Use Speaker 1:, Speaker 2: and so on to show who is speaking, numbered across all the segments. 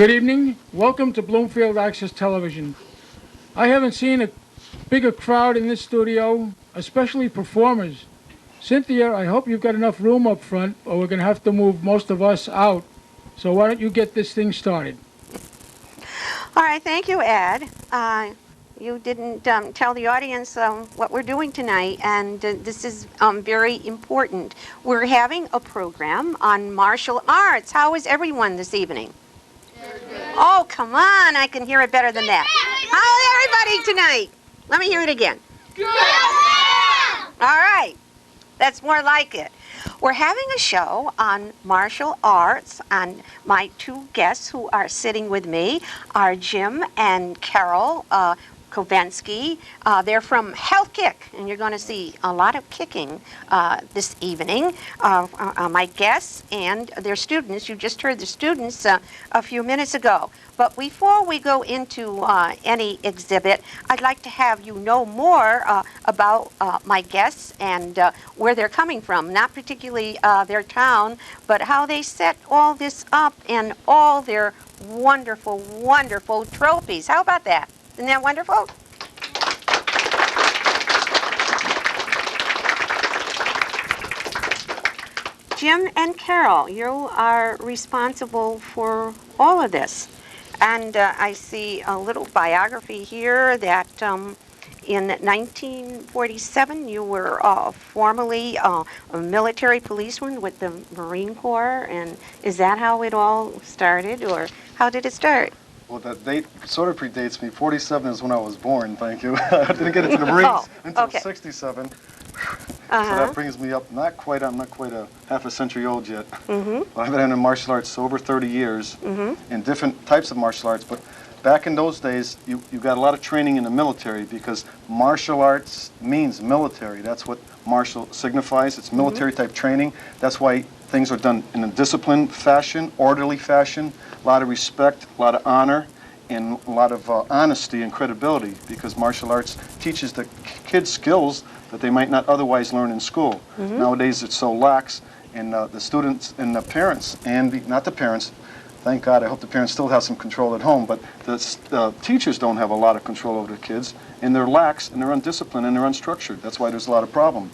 Speaker 1: Good evening. Welcome to Bloomfield Access Television. I haven't seen a bigger crowd in this studio, especially performers. Cynthia, I hope you've got enough room up front, or we're going to have to move most of us out. So why don't you get this thing started?
Speaker 2: All right, thank you, Ed. You didn't tell the audience what we're doing tonight, and this is very important. We're having a program on martial arts. How is everyone this evening? Oh, come on, I can hear it better than that. How is everybody tonight? Let me hear it again. Good. All right, that's more like it. We're having a show on martial arts, and my two guests who are sitting with me are Jim and Carol Kovensky. They're from HealthKick, and you're going to see a lot of kicking this evening. My guests and their students, you just heard the students a few minutes ago. But before we go into any exhibit, I'd like to have you know more about my guests and where they're coming from. Not particularly their town, but how they set all this up and all their wonderful, wonderful trophies. How about that? Isn't that wonderful? Jim and Carol, you are responsible for all of this. And I see a little biography here that in 1947 you were formerly a military policeman with the Marine Corps. And is that how it all started, or how did it start?
Speaker 3: Well, that date sort of predates me. 47 is when I was born, thank you. I didn't get into the Marines until 67. So that brings me up, I'm not quite a half a century old yet. But I've been in martial arts over 30 years in different types of martial arts. But back in those days, you got a lot of training in the military because martial arts means military. That's what martial signifies. It's military type training. That's why things are done in a disciplined fashion, orderly fashion, a lot of respect, a lot of honor, and a lot of honesty and credibility, because martial arts teaches the kids skills that they might not otherwise learn in school. Nowadays it's so lax, and the students and the parents, and not the parents, thank God, I hope the parents still have some control at home, but the teachers don't have a lot of control over the kids, and they're lax, and they're undisciplined, and they're unstructured. That's why there's a lot of problem.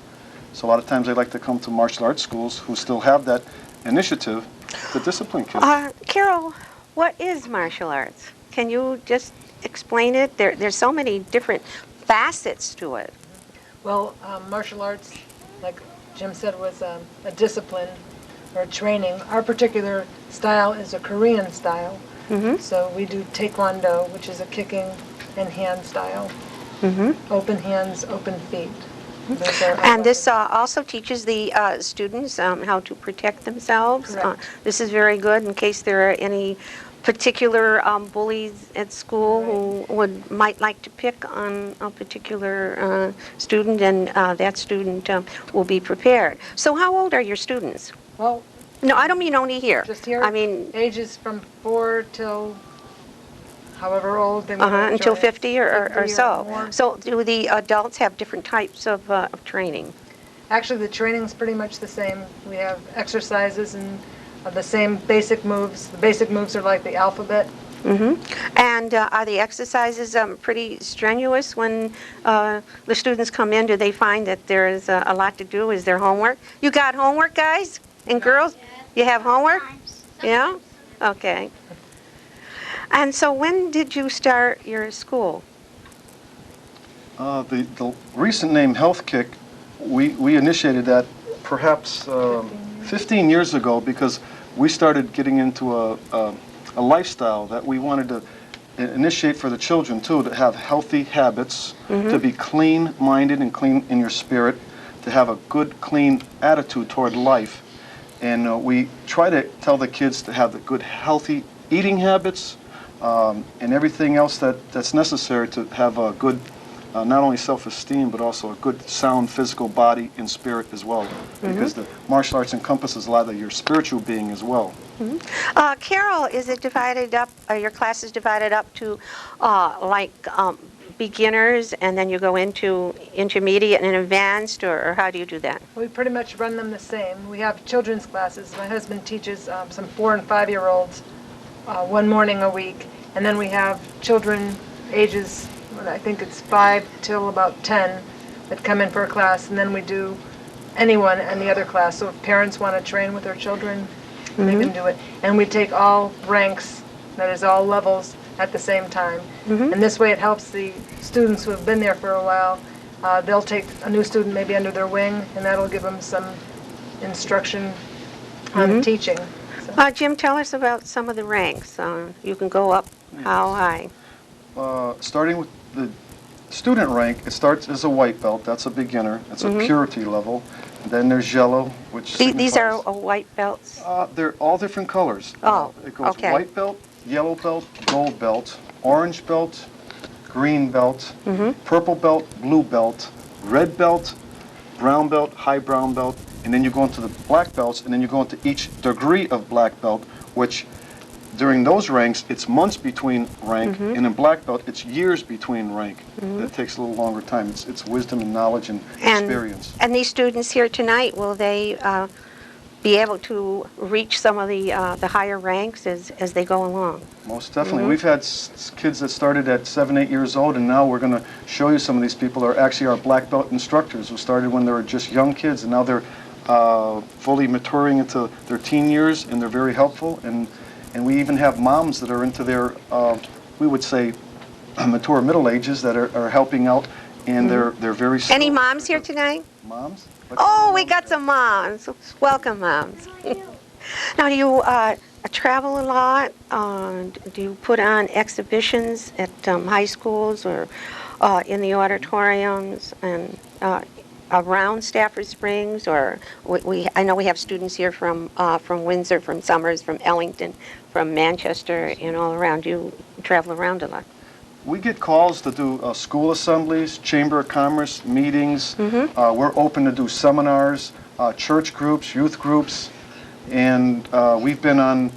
Speaker 3: So a lot of times they like to come to martial arts schools who still have that initiative to discipline kids.
Speaker 2: Carol, what is martial arts? Can you just explain it? There's so many different facets to it.
Speaker 4: Well, martial arts, like Jim said, was a discipline or training. Our particular style is a Korean style. So we do Tae Kwon Do, which is a kicking and hand style. Open hands, open feet.
Speaker 2: And this also teaches the students how to protect themselves. This is very good in case there are any particular bullies at school who might like to pick on a particular student, and that student will be prepared. So how old are your students?
Speaker 4: Well,
Speaker 2: no, I don't mean only here.
Speaker 4: Just here?
Speaker 2: I mean
Speaker 4: ages from 4 till however old they want to
Speaker 2: until
Speaker 4: join.
Speaker 2: 50 or
Speaker 4: 50
Speaker 2: so.
Speaker 4: more.
Speaker 2: So do the adults have different types of training?
Speaker 4: Actually, the training's pretty much the same. We have exercises and the same basic moves. The basic moves are like the alphabet.
Speaker 2: And are the exercises pretty strenuous when the students come in? Do they find that there's a lot to do? Is there homework? You got homework, guys and girls? You have homework? Yeah? Okay. And so when did you start your school?
Speaker 3: The recent name HealthKick, we initiated that perhaps 15 years ago, because we started getting into a lifestyle that we wanted to initiate for the children too, to have healthy habits, to be clean-minded and clean in your spirit, to have a good, clean attitude toward life. And we try to tell the kids to have the good, healthy eating habits, and everything else that's necessary to have a good, not only self-esteem, but also a good, sound physical body and spirit as well. Because the martial arts encompasses a lot of your spiritual being as well.
Speaker 2: Carol, is it divided up, your class is divided up to beginners, and then you go into intermediate and advanced, or how do you do that?
Speaker 4: We pretty much run them the same. We have children's classes. My husband teaches some 4- and 5-year-olds one morning a week. And then we have children ages, I think it's 5 till about 10 that come in for a class, and then we do anyone in the other class. So if parents want to train with their children, they can do it. And we take all ranks, that is all levels, at the same time. And this way it helps the students who have been there for a while. They'll take a new student maybe under their wing, and that'll give them some instruction on teaching. So.
Speaker 2: Jim, tell us about some of the ranks. You can go up how high?
Speaker 3: Starting with the student rank, it starts as a white belt. That's a beginner. That's a purity level. And then there's yellow, which
Speaker 2: These are white belts?
Speaker 3: They're all different colors.
Speaker 2: Oh,
Speaker 3: it goes
Speaker 2: okay.
Speaker 3: white belt, yellow belt, gold belt, orange belt, green belt, purple belt, blue belt, red belt, brown belt, high brown belt, and then you go into the black belts, and then you go into each degree of black belt, which during those ranks, it's months between rank, and in black belt, it's years between rank. It takes a little longer time. It's wisdom and knowledge and experience.
Speaker 2: And these students here tonight, will they be able to reach some of the higher ranks as they go along?
Speaker 3: Most definitely. We've had kids that started at 7, 8 years old, and now we're going to show you some of these people are actually our black belt instructors who started when they were just young kids, and now they're fully maturing into their teen years, and they're very helpful. And we even have moms that are into their, we would say, mature middle ages that are helping out, and they're very skilled.
Speaker 2: Any moms here tonight?
Speaker 3: Moms?
Speaker 2: Oh, we got some moms. Welcome, moms. Now, do you travel a lot? Do you put on exhibitions at high schools or in the auditoriums and around Stafford Springs? Or I know we have students here from Windsor, from Somers, from Ellington, from Manchester, and all around. You travel around a lot.
Speaker 3: We get calls to do school assemblies, Chamber of Commerce meetings. We're open to do seminars, church groups, youth groups, and we've been on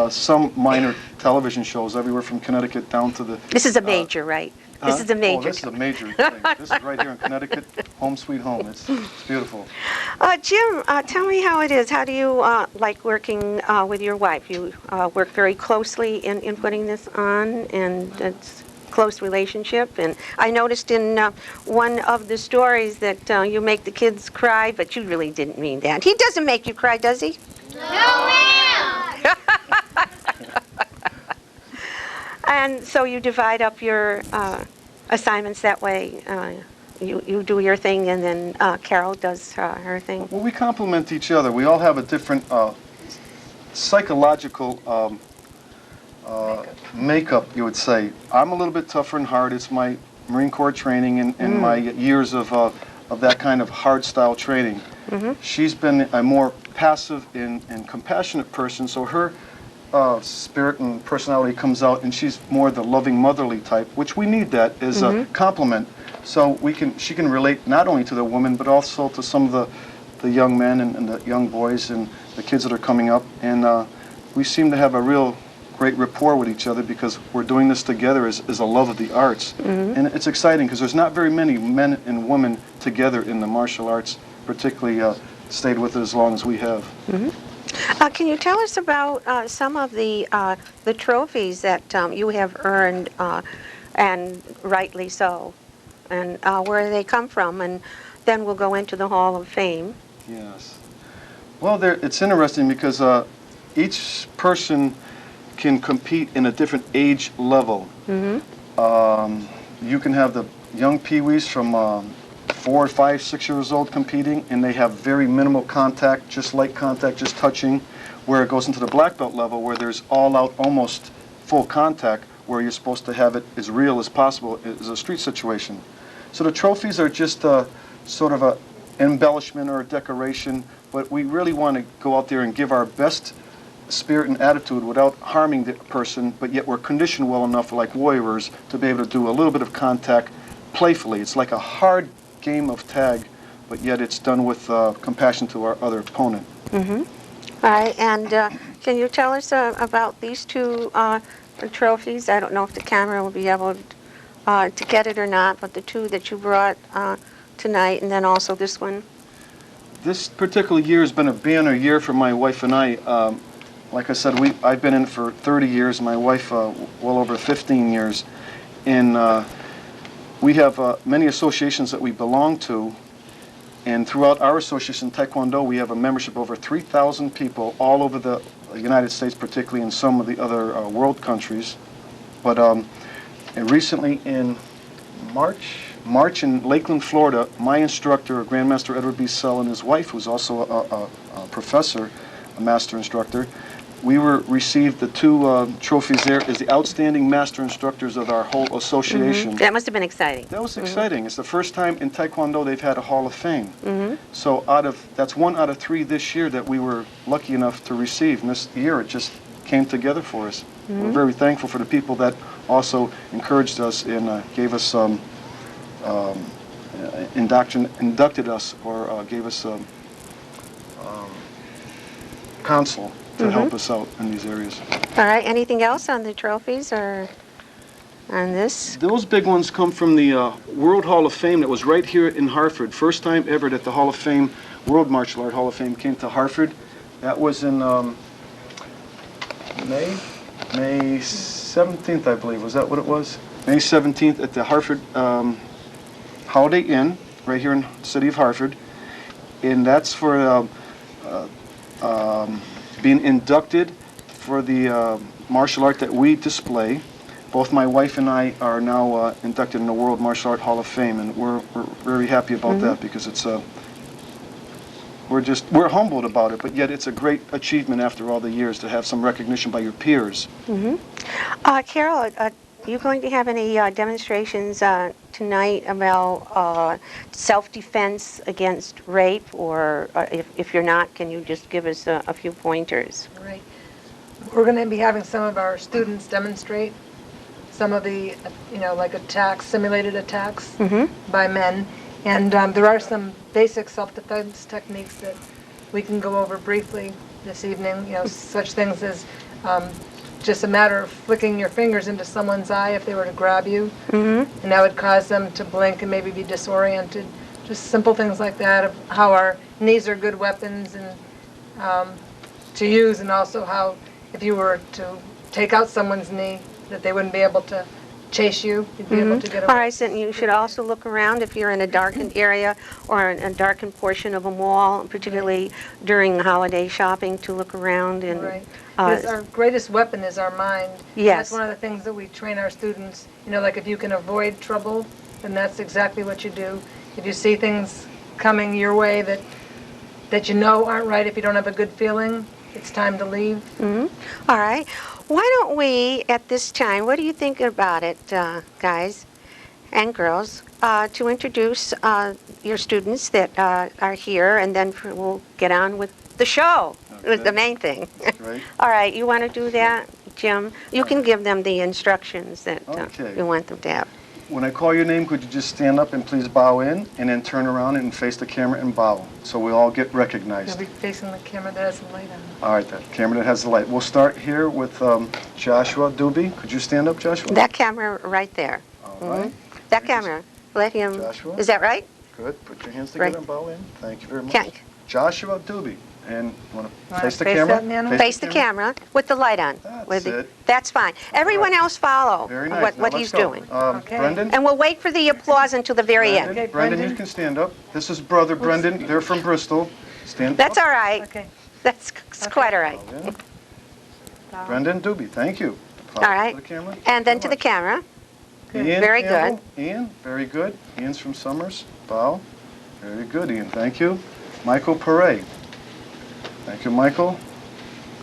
Speaker 3: some minor television shows everywhere from Connecticut down to the...
Speaker 2: This is a major, right? This is a major.
Speaker 3: Oh, this is a major thing. This is right here in Connecticut, home sweet home. It's beautiful.
Speaker 2: Jim, tell me how it is. How do you like working with your wife? You work very closely in putting this on, and it's close relationship. And I noticed in one of the stories that you make the kids cry, but you really didn't mean that. He doesn't make you cry, does he?
Speaker 5: No, ma'am!
Speaker 2: And so you divide up your assignments that way. You do your thing, and then Carol does her thing.
Speaker 3: Well, we complement each other. We all have a different psychological makeup, you would say. I'm a little bit tougher and hard. It's my Marine Corps training and my years of that kind of hard style training. She's been a more passive and compassionate person, so her spirit and personality comes out, and she's more the loving motherly type, which we need that as a complement. So she can relate not only to the women, but also to some of the young men and the young boys and the kids that are coming up. And we seem to have a real great rapport with each other because we're doing this together as a love of the arts. And it's exciting because there's not very many men and women together in the martial arts, particularly stayed with it as long as we have.
Speaker 2: Can you tell us about some of the trophies that you have earned, and rightly so, and where they come from, and then we'll go into the Hall of Fame.
Speaker 3: Yes. Well, it's interesting because each person can compete in a different age level. You can have the young peewees from 4, 5, 6 years old competing, and they have very minimal contact, just light contact, just touching, where it goes into the black belt level where there's all out, almost full contact, where you're supposed to have it as real as possible as a street situation. So the trophies are just sort of a embellishment or a decoration, but we really want to go out there and give our best spirit and attitude without harming the person, but yet we're conditioned well enough, like warriors, to be able to do a little bit of contact playfully. It's like a hard game of tag, but yet it's done with compassion to our other opponent.
Speaker 2: All right, and can you tell us about these two trophies? I don't know if the camera will be able to get it or not, but the two that you brought tonight, and then also this one.
Speaker 3: This particular year has been a banner year for my wife and I. like I said, I've been in it for 30 years, my wife well over 15 years. And we have many associations that we belong to. And throughout our association, Taekwondo, we have a membership of over 3,000 people all over the United States, particularly in some of the other world countries. But and recently in March in Lakeland, Florida, my instructor, Grandmaster Edward B. Sell, and his wife, who's also a professor, a master instructor, we received the two trophies there as the outstanding master instructors of our whole association.
Speaker 2: That must have been exciting.
Speaker 3: That was exciting. It's the first time in Taekwondo they've had a Hall of Fame. So that's 1 out of 3 this year that we were lucky enough to receive. And this year it just came together for us. We're very thankful for the people that also encouraged us and gave us inducted us or gave us counsel to help us out in these areas.
Speaker 2: All right, anything else on the trophies or on this?
Speaker 3: Those big ones come from the World Hall of Fame that was right here in Hartford. First time ever that the Hall of Fame, World Martial Art Hall of Fame came to Hartford. That was in May 17th, I believe. Was that what it was? May 17th at the Hartford Holiday Inn, right here in the city of Hartford. And that's for being inducted for the martial art that we display. Both my wife and I are now inducted in the World Martial Art Hall of Fame, and we're very happy about that because it's we're humbled about it, but yet it's a great achievement after all the years to have some recognition by your peers.
Speaker 2: Carol, are you going to have any demonstrations tonight about self-defense against rape, or if you're not, can you just give us a few pointers?
Speaker 4: Right. We're going to be having some of our students demonstrate some of the, like attacks, simulated attacks by men. And there are some basic self-defense techniques that we can go over briefly this evening, such things as just a matter of flicking your fingers into someone's eye if they were to grab you, and that would cause them to blink and maybe be disoriented. Just simple things like that, of how our knees are good weapons and to use, and also how if you were to take out someone's knee, that they wouldn't be able to chase you, you'd be able to get away.
Speaker 2: All right, so you should also look around if you're in a darkened area or in a darkened portion of a mall, particularly during holiday shopping, to look around. And
Speaker 4: Right. Because our greatest weapon is our mind.
Speaker 2: Yes.
Speaker 4: That's one of the things that we train our students. Like if you can avoid trouble, then that's exactly what you do. If you see things coming your way that aren't right, if you don't have a good feeling, it's time to leave.
Speaker 2: All right. Why don't we, at this time, what do you think about it, guys and girls, to introduce your students that are here, and then we'll get on with the show, the main thing.
Speaker 3: Right.
Speaker 2: All right, you want to do that, Jim? You can give them the instructions that you want them to have.
Speaker 3: When I call your name, could you just stand up and please bow in, and then turn around and face the camera and bow, so we all get recognized.
Speaker 4: You'll be facing the camera that has the light on.
Speaker 3: All right, that camera that has the light. We'll start here with Joshua Doobie. Could you stand up, Joshua?
Speaker 2: That camera right there.
Speaker 3: All right.
Speaker 2: That camera. Let him.
Speaker 3: Joshua?
Speaker 2: Is that right?
Speaker 3: Good. Put your hands together
Speaker 2: Right.
Speaker 3: and bow in. Thank you very much.
Speaker 2: Can-
Speaker 3: Joshua Doobie. And you want to
Speaker 4: Wanna
Speaker 3: face the
Speaker 4: face
Speaker 3: camera?
Speaker 4: that, Nana?
Speaker 2: Face the camera with the light on.
Speaker 3: That's it.
Speaker 2: That's fine. Everyone else follow
Speaker 3: Very nice.
Speaker 2: what
Speaker 3: Now let's
Speaker 2: he's
Speaker 3: go.
Speaker 2: doing.
Speaker 4: Okay.
Speaker 3: Brendan?
Speaker 2: And we'll wait for the applause until the very end.
Speaker 4: Okay,
Speaker 3: Brendan, you
Speaker 4: Brendan.
Speaker 3: can stand up. This is brother Brendan. They're from Bristol. Stand
Speaker 2: That's
Speaker 3: up.
Speaker 2: all right.
Speaker 4: Okay.
Speaker 2: That's quite all right.
Speaker 3: Bow in. Brendan Doobie, thank you.
Speaker 2: All right.
Speaker 3: To the camera.
Speaker 2: And then
Speaker 3: Very
Speaker 2: to the
Speaker 3: much.
Speaker 2: camera.
Speaker 3: Ian
Speaker 2: Very
Speaker 3: Campbell. Ian, very good. Ian's from Summers. Bow. Very good, Ian. Thank you. Michael Perret. Thank you, Michael.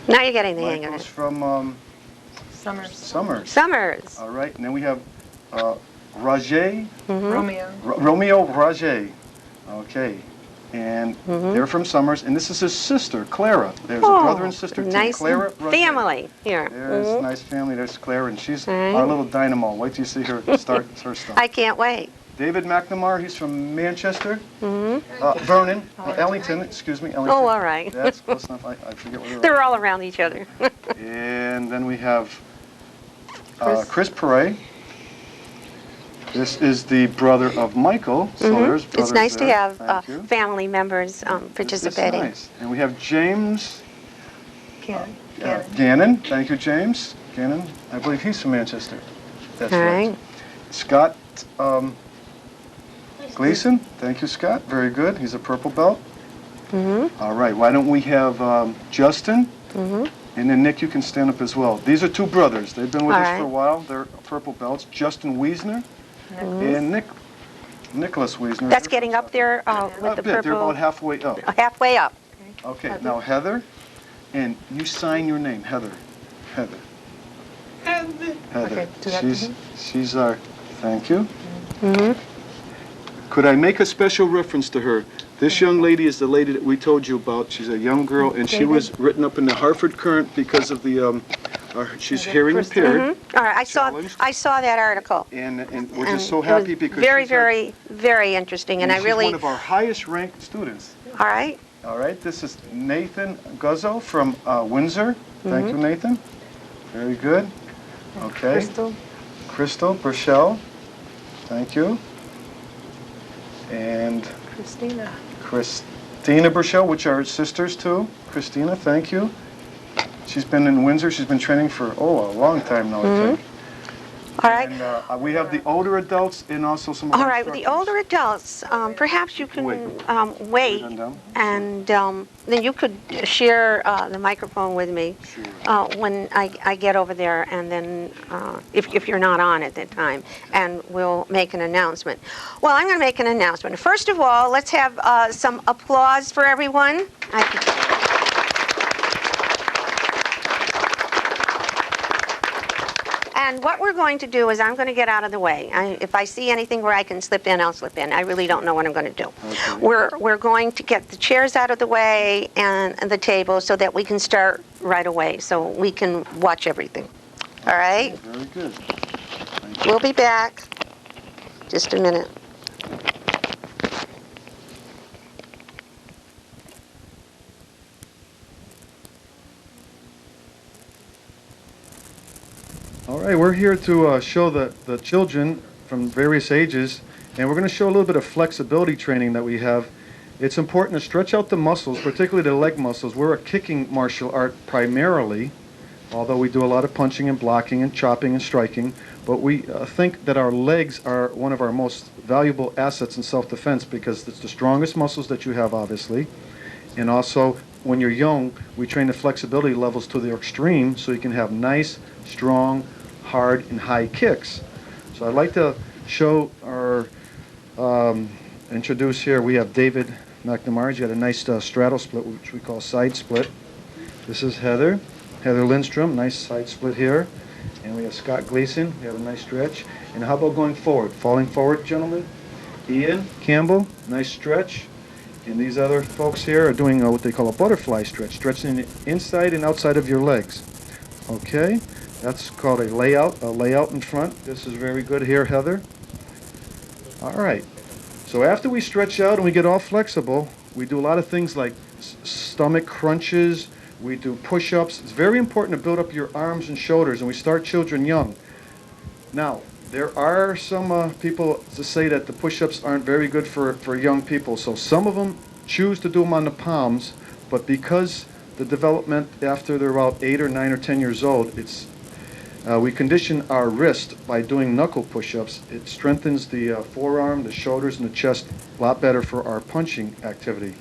Speaker 2: Now you're getting the hang of
Speaker 3: Michael's
Speaker 2: it.
Speaker 3: from
Speaker 4: Summers.
Speaker 3: Summers.
Speaker 2: Summers.
Speaker 3: All right, and then we have Rajay,
Speaker 4: Romeo.
Speaker 3: Romeo Rajay. Okay, and they're from Summers, and this is his sister, Clara. There's a brother and sister, too.
Speaker 2: Nice
Speaker 3: Clara Rajay.
Speaker 2: family here.
Speaker 3: There's a nice family. There's Clara, and she's
Speaker 2: All right.
Speaker 3: our little dynamo. Wait till you see her start her stuff.
Speaker 2: I can't wait.
Speaker 3: David McNamara, he's from Manchester. Vernon, Ellington, excuse me, Ellington.
Speaker 2: Oh, all right.
Speaker 3: That's close enough. I forget where they're
Speaker 2: They're all around each other.
Speaker 3: And then we have Chris Perret. This is the brother of Michael. So there's brothers
Speaker 2: It's nice to
Speaker 3: there.
Speaker 2: have
Speaker 3: Thank you.
Speaker 2: family members
Speaker 3: This is
Speaker 2: participating.
Speaker 3: nice. And we have James.
Speaker 4: Can't.
Speaker 3: Gannon. Thank you, James. Gannon, I believe he's from Manchester. That's
Speaker 2: All
Speaker 3: right.
Speaker 2: right.
Speaker 3: Scott Gleason. Thank you, Scott. Very good. He's a purple belt. All right. Why don't we have Justin? And then Nick, you can stand up as well. These are two brothers. They've been with us for a while. They're purple belts. Justin Wiesner and Nicholas Wiesner.
Speaker 2: That's getting up there with the purple.
Speaker 3: They're about halfway up.
Speaker 2: Halfway up.
Speaker 3: Okay, now Heather, and you sign your name, Heather. Heather.
Speaker 4: Okay, do that.
Speaker 3: She's our, thank you. Could I make a special reference to her? This young lady is the lady that we told you about. She's a young girl, and she was written up in the Hartford Current because of the, she's hearing impaired.
Speaker 2: All right, I saw that article.
Speaker 3: And we're just so happy because
Speaker 2: very,
Speaker 3: she's
Speaker 2: very, very interesting, and I
Speaker 3: she's
Speaker 2: really.
Speaker 3: one of our highest ranked students.
Speaker 2: All right.
Speaker 3: All right, this is Nathan Guzzo from Windsor. Thank you, Nathan. Very good. Okay. Crystal Burchell. Thank you. And Christina Burchell, which are sisters too. Christina, thank you. She's been in Windsor. She's been training for, a long time now, I think.
Speaker 2: All right.
Speaker 3: And we have the older adults and also some of
Speaker 2: All
Speaker 3: our
Speaker 2: right, with the
Speaker 3: instructors.
Speaker 2: older adults, perhaps you can wait, and then you could share the microphone with me when I get over there, and then if you're not on at that time, and we'll make an announcement. Well, I'm going to make an announcement. First of all, let's have some applause for everyone. And what we're going to do is I'm going to get out of the way. If I see anything where I can slip in, I'll slip in. I really don't know what I'm going to do. Okay. We're going to get the chairs out of the way and the table so that we can start right away, so we can watch everything. All right?
Speaker 3: Very good. Thank you.
Speaker 2: We'll be back. Just a minute.
Speaker 3: All right, we're here to show the children from various ages, and we're going to show a little bit of flexibility training that we have. It's important to stretch out the muscles, particularly the leg muscles. We're a kicking martial art primarily, although we do a lot of punching and blocking and chopping and striking, but we think that our legs are one of our most valuable assets in self-defense because it's the strongest muscles that you have, obviously, and also when you're young, we train the flexibility levels to the extreme so you can have nice, strong, hard, and high kicks. So I'd like to show or introduce here, we have David McNamara. He's got a nice straddle split, which we call side split. This is Heather Lindstrom, nice side split here. And we have Scott Gleason, we have a nice stretch. And how about going forward? Falling forward, gentlemen. Ian Campbell, nice stretch. And these other folks here are doing what they call a butterfly stretch, stretching the inside and outside of your legs. Okay, that's called a layout in front. This is very good here, Heather. All right, so after we stretch out and we get all flexible, we do a lot of things like stomach crunches, we do push-ups. It's very important to build up your arms and shoulders, and we start children young. Now, there are some people to say that the push-ups aren't very good for young people, so some of them choose to do them on the palms, but because the development after they're about 8 or 9 or 10 years old, we condition our wrist by doing knuckle push-ups. It strengthens the forearm, the shoulders, and the chest a lot better for our punching activity.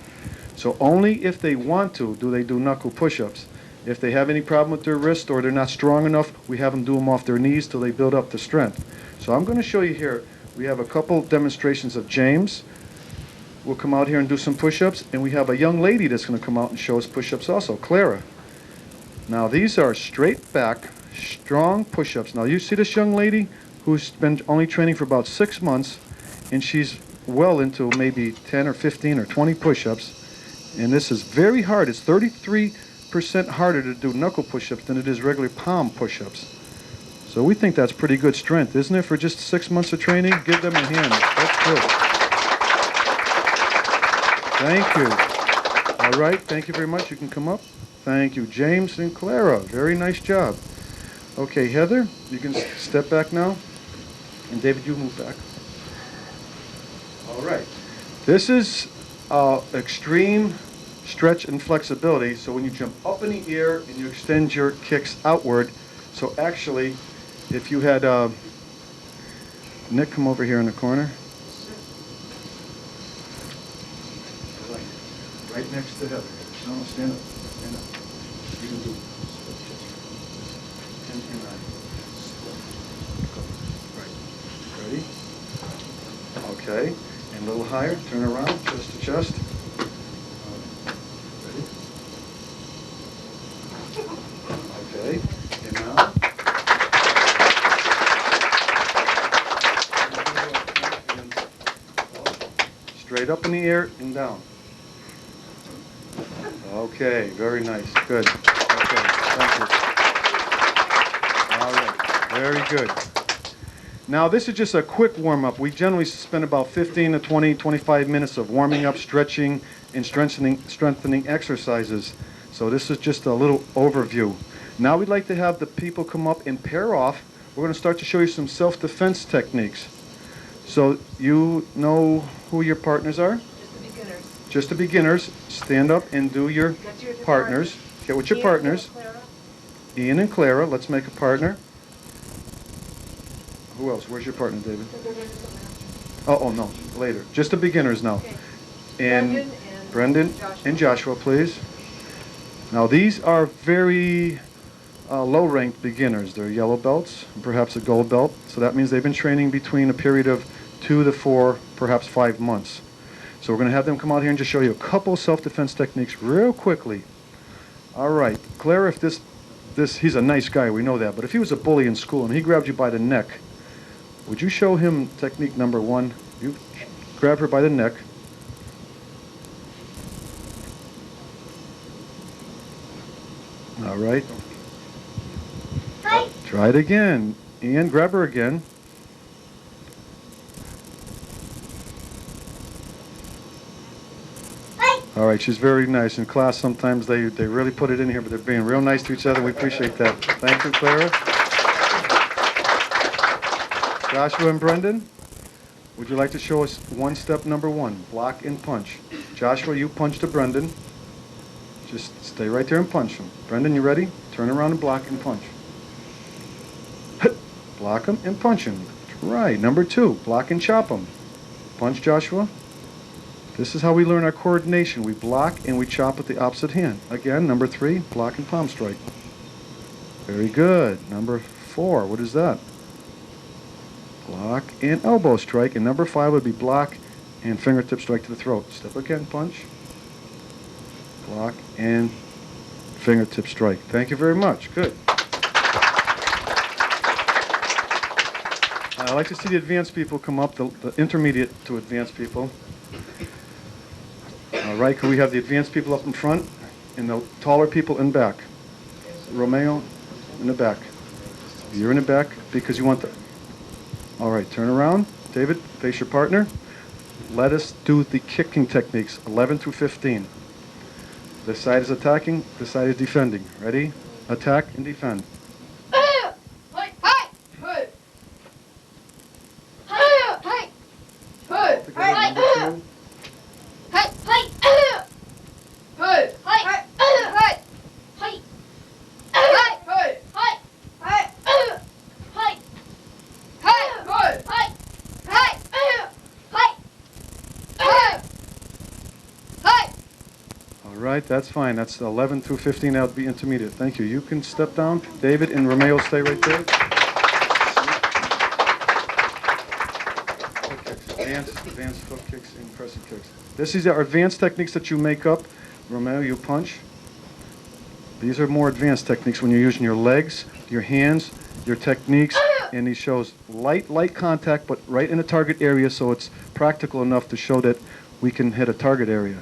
Speaker 3: So only if they want to do they do knuckle push-ups. If they have any problem with their wrist or they're not strong enough, we have them do them off their knees till they build up the strength. So I'm going to show you here, we have a couple demonstrations of James. We'll come out here and do some push-ups, and we have a young lady that's going to come out and show us push-ups also, Clara. Now these are straight back, strong push-ups. Now you see this young lady who's been only training for about 6 months, and she's well into maybe 10 or 15 or 20 push-ups. And this is very hard. It's 33% harder to do knuckle push-ups than it is regular palm push-ups. So we think that's pretty good strength, isn't it, for just 6 months of training? Give them a hand. That's good. Thank you. All right, thank you very much. You can come up. Thank you, James and Clara. Very nice job. Okay, Heather, you can step back now. And David, you move back. All right. This is extreme stretch and flexibility. So when you jump up in the air and you extend your kicks outward, so actually, if you had Nick come over here in the corner, right next to Heather. No, stand up. Stand up. You can do split chest. And I split. Right. Ready? Okay. And a little higher. Turn around. Chest to chest. Ready? Okay. And now. Straight up in the air and down. Okay, very nice. Good. Okay, thank you. All right, very good. Now, this is just a quick warm-up. We generally spend about 15 to 20, 25 minutes of warming up, stretching, and strengthening exercises. So this is just a little overview. Now we'd like to have the people come up and pair off. We're going to start to show you some self-defense techniques. So you know who your partners are? Just the beginners. Stand up and do your partners. Get with your partners. Ian and Clara. Let's make a partner. Who else? Where's your partner, David? Oh, no. Later. Just the beginners now. And Brendan and Joshua, please. Now, these are very low-ranked beginners. They're yellow belts, perhaps a gold belt. So that means they've been training between a period of 2 to 4, perhaps 5 months. So we're going to have them come out here and just show you a couple self-defense techniques real quickly. All right. Clara, if he's a nice guy, we know that, but if he was a bully in school and he grabbed you by the neck, would you show him technique number 1? You grab her by the neck. All right.
Speaker 5: Hi.
Speaker 3: Try it again. Ian, grab her again. All right, she's very nice. In class, sometimes they really put it in here, but they're being real nice to each other. We appreciate that. Thank you, Clara. Joshua and Brendan, would you like to show us step number 1, block and punch? Joshua, you punch to Brendan. Just stay right there and punch him. Brendan, you ready? Turn around and block and punch. Block him and punch him. Right. Number 2, block and chop him. Punch, Joshua. This is how we learn our coordination. We block and we chop with the opposite hand. Again, number 3, block and palm strike. Very good. Number 4, what is that? Block and elbow strike. And number 5 would be block and fingertip strike to the throat. Step again, punch. Block and fingertip strike. Thank you very much. Good. I'd like to see the advanced people come up, the intermediate to advanced people. All right, can we have the advanced people up in front and the taller people in back? Romeo, in the back. You're in the back because you want the... All right, turn around. David, face your partner. Let us do the kicking techniques, 11 through 15. This side is attacking, this side is defending. Ready? Attack and defend. Right, that's fine. That's 11 through 15. That would be intermediate. Thank you. You can step down. David and Romeo, stay right there. Foot kicks. Advanced foot kicks and crescent kicks. This is our advanced techniques that you make up. Romeo, you punch. These are more advanced techniques when you're using your legs, your hands, your techniques, and he shows light contact, but right in the target area, so it's practical enough to show that we can hit a target area.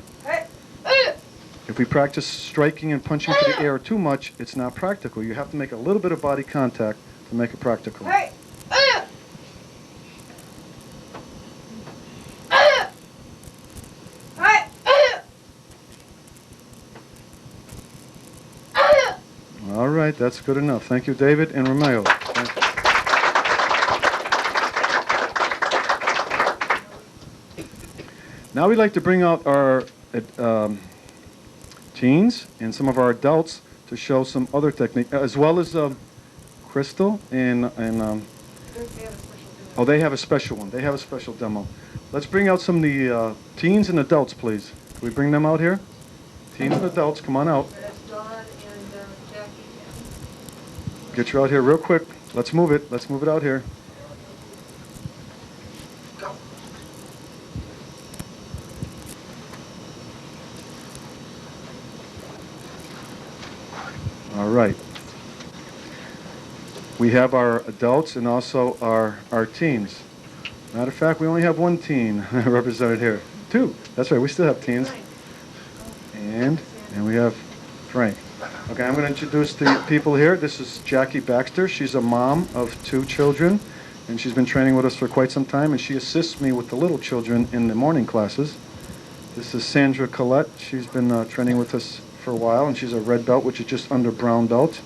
Speaker 3: If we practice striking and punching to the air too much, it's not practical. You have to make a little bit of body contact to make it practical. All right, that's good enough. Thank you, David and Romeo. Thank you. Now we'd like to bring out our teens and some of our adults to show some other technique, as well as Crystal and oh, they have a special one. They have a special demo. Let's bring out some of the teens and adults, please. Can we bring them out here? Teens and adults, come on out.
Speaker 4: That's Dawn and Jackie.
Speaker 3: Get you out here real quick. Let's move it. Let's move it out here.
Speaker 4: Go.
Speaker 3: All right. We have our adults and also our teens. Matter of fact, we only have one teen represented here. Two. That's right. We still have teens. And we have Frank. Okay, I'm going to introduce the people here. This is Jackie Baxter. She's a mom of 2 children, and she's been training with us for quite some time, and she assists me with the little children in the morning classes. This is Sandra Collette. She's been training with us for a while, and she's a red belt, which is just under brown belt.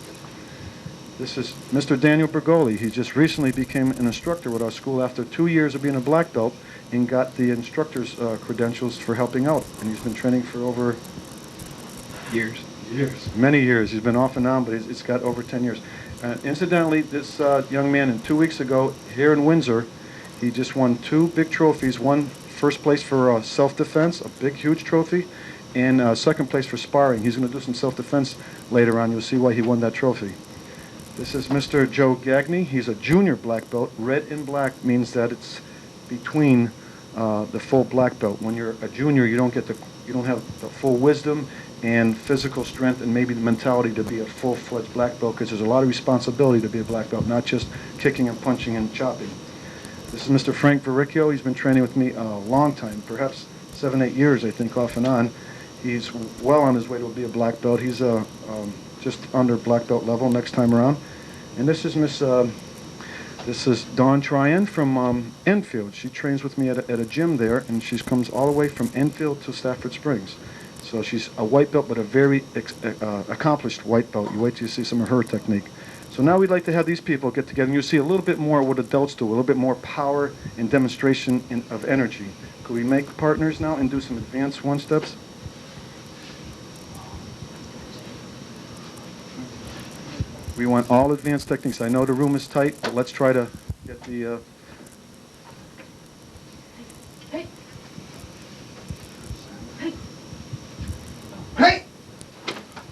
Speaker 3: This is Mr. Daniel Bergoli. He just recently became an instructor with our school after 2 years of being a black belt and got the instructor's credentials for helping out, and he's been training for over
Speaker 6: Years.
Speaker 3: Many years. He's been off and on, but it's got over 10 years. Incidentally, this young man, 2 weeks ago, here in Windsor, he just won 2 big trophies. One, first place for self-defense, a big, huge trophy, and second place for sparring. He's going to do some self-defense later on. You'll see why he won that trophy. This is Mr. Joe Gagney. He's a junior black belt. Red and black means that it's between the full black belt. When you're a junior, you don't have the full wisdom and physical strength and maybe the mentality to be a full-fledged black belt, because there's a lot of responsibility to be a black belt, not just kicking and punching and chopping. This is Mr. Frank Verricchio. He's been training with me a long time, perhaps 7, 8 years, I think, off and on. He's well on his way to be a black belt. He's just under black belt level next time around. And this is this is Dawn Tryon from Enfield. She trains with me at a gym there, and she comes all the way from Enfield to Stafford Springs. So she's a white belt, but a very accomplished white belt. You wait till you see some of her technique. So now we'd like to have these people get together, and you'll see a little bit more of what adults do, a little bit more power and demonstration of energy. Could we make partners now and do some advanced one-steps? We want all advanced techniques. I know the room is tight, but let's try to get the...
Speaker 4: Hey.
Speaker 6: Hey! Hey!